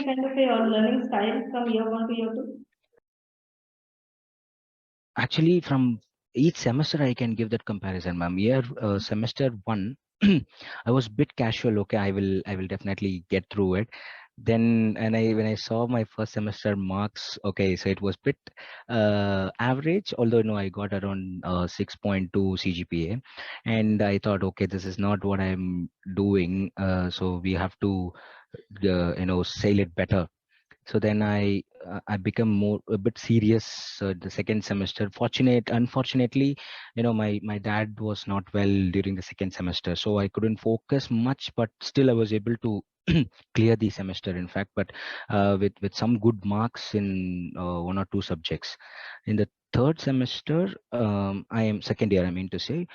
kind of a learning style from year 1 to year 2? Actually, from each semester, I can give that comparison, ma'am. Semester one, I was bit casual. Okay, I will definitely get through it. Then, and when I saw my first semester marks, okay, so it was bit average. Although no, I got around 6.2 CGPA, and I thought, okay, this is not what I'm doing. So we have to, sail it better. So then I become more a bit serious the second semester. Unfortunately, my dad was not well during the second semester, so I couldn't focus much, but still I was able to clear the semester, in fact, but with some good marks in one or two subjects. In the third semester, I am second year, I mean to say,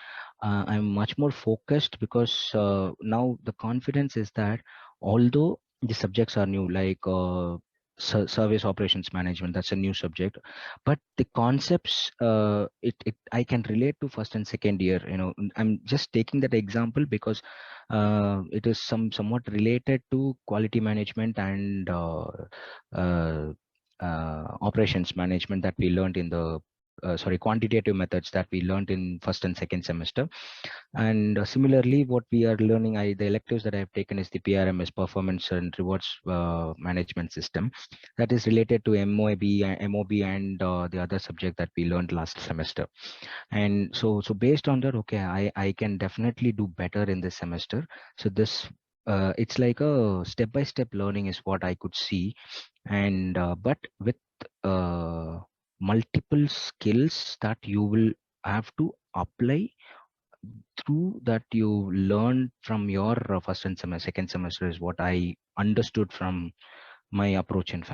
I'm much more focused, because now the confidence is that although the subjects are new, like service operations management, that's a new subject, but the concepts, I can relate to first and second year. I'm just taking that example because it is somewhat related to quality management and uh, operations management that we learned in the quantitative methods that we learned in first and second semester. And similarly, what we are learning, the electives that I have taken is the PRMS, Performance and Rewards Management System, that is related to MOB, and the other subject that we learned last semester. And so based on that, okay, I can definitely do better in this semester. So this it's like a step-by-step learning is what I could see. And but with multiple skills that you will have to apply through that you learned from your first and second semester, is what I understood from my approach, in fact.